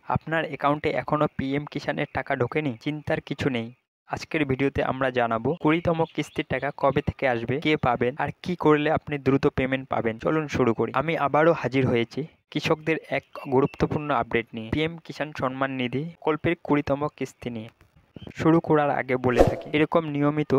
আপনার অ্যাকাউন্টে এখনও পিএম কিষাণের টাকা ঢোকেনি? চিন্তার কিছু নেই। আজকের ভিডিওতে আমরা জানাবো 20তম কিস্তির টাকা কবে থেকে আসবে, কে পাবেন আর কি করলে আপনি দ্রুত পেমেন্ট পাবেন। চলুন শুরু করি। আমি আবারও হাজির হয়েছি কৃষকদের এক গুরুত্বপূর্ণ আপডেট নিয়ে, পিএম কিষাণ সম্মান নিধি প্রকল্পের 20তম কিস্তি নিয়ে। শুরু করার আগে বলে থাকি, এরকম নিয়মিত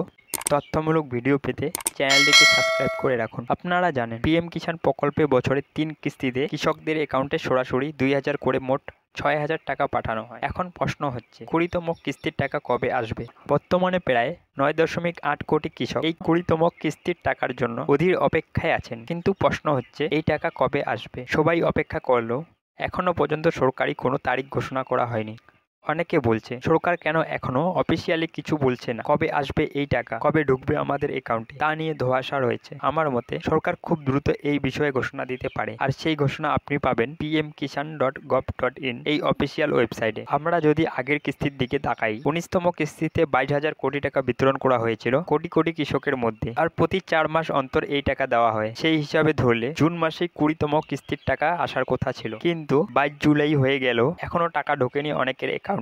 তথ্যমূলক ভিডিও পেতে চ্যানেলটিকে সাবস্ক্রাইব করে রাখুন। আপনারা জানেন পিএম কিষাণ প্রকল্পে বছরে 3 কিস্তিতে কৃষকদের অ্যাকাউন্টে সরাসরি 2000 করে মোট 6000 টাকা পাঠানো হয়। এখন প্রশ্ন হচ্ছে 20তম কিস্তির টাকা কবে আসবে? বর্তমানে প্রায় 9.8 কোটি কৃষক এই 20তম কিস্তির টাকার জন্য অধীর অপেক্ষায় আছেন। কিন্তু প্রশ্ন হচ্ছে এই টাকা কবে আসবে? সবাই অপেক্ষা করলেও এখনো পর্যন্ত সরকারি কোনো তারিখ ঘোষণা করা হয়নি। অনেকে বলছে সরকার কেন এখনো অফিসিয়ালি কিছু বলছে না, কবে আসবে এই টাকা, কবে ঢুকবে আমাদের অ্যাকাউন্টে, তা নিয়ে ধোঁয়াশা রয়েছে। আমার মতে সরকার খুব দ্রুত এই বিষয়ে ঘোষণা দিতে পারে, আর সেই ঘোষণা আপনি পাবেন pmkishan.gov.in এই অফিসিয়াল ওয়েবসাইটে। আমরা যদি আগের কিস্তির দিকে তাকাই, 19তম কিস্তিতে 22,000 কোটি টাকা বিতরণ করা হয়েছিল কোটি কোটি কৃষকের মধ্যে, আর প্রতি 4 মাস অন্তর এই টাকা দেওয়া হয়। সেই হিসাবে ধরলে জুন মাসে 20তম কিস্তির টাকা আসার কথা ছিল, কিন্তু 22 জুলাই হয়ে গেল এখনো টাকা ঢোকেনি অনেকের অ্যাকাউন্টে।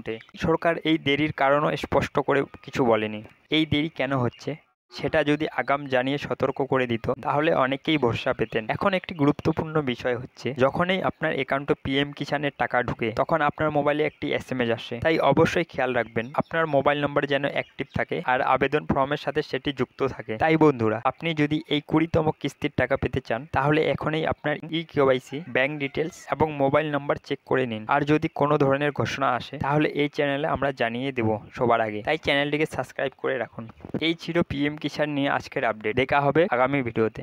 সরকার এই দেরির কারণও স্পষ্ট করে কিছু বলেনি। এই দেরি কেন হচ্ছে সেটা যদি আগাম জানিয়ে সতর্ক করে দিত, তাহলে অনেকেই ভরসা পেতেন। এখন একটি গুরুত্বপূর্ণ বিষয় হচ্ছে, যখনই আপনার অ্যাকাউন্টে পিএম কিষাণের টাকা ঢুকে তখন আপনার মোবাইলে একটি এসএমএস আসে। তাই অবশ্যই খেয়াল রাখবেন আপনার মোবাইল নম্বর যেন অ্যাক্টিভ থাকে আর আবেদন ফর্মের সাথে সেটি যুক্ত থাকে। তাই বন্ধুরা, আপনি যদি এই 20তম কিস্তির টাকা পেতে চান, তাহলে এখনই আপনার কেওয়াইসি, ব্যাংক ডিটেলস এবং মোবাইল নাম্বার চেক করে নিন। আর যদি কোনো ধরনের ঘোষণা আসে, তাহলে এই চ্যানেলে আমরা জানিয়ে দেব সবার আগে। তাই চ্যানেলটিকে সাবস্ক্রাইব করে রাখুন। এই ছিল পিএম কিষাণ নিয়ে আজকের আপডেট। দেখা হবে আগামী ভিডিওতে।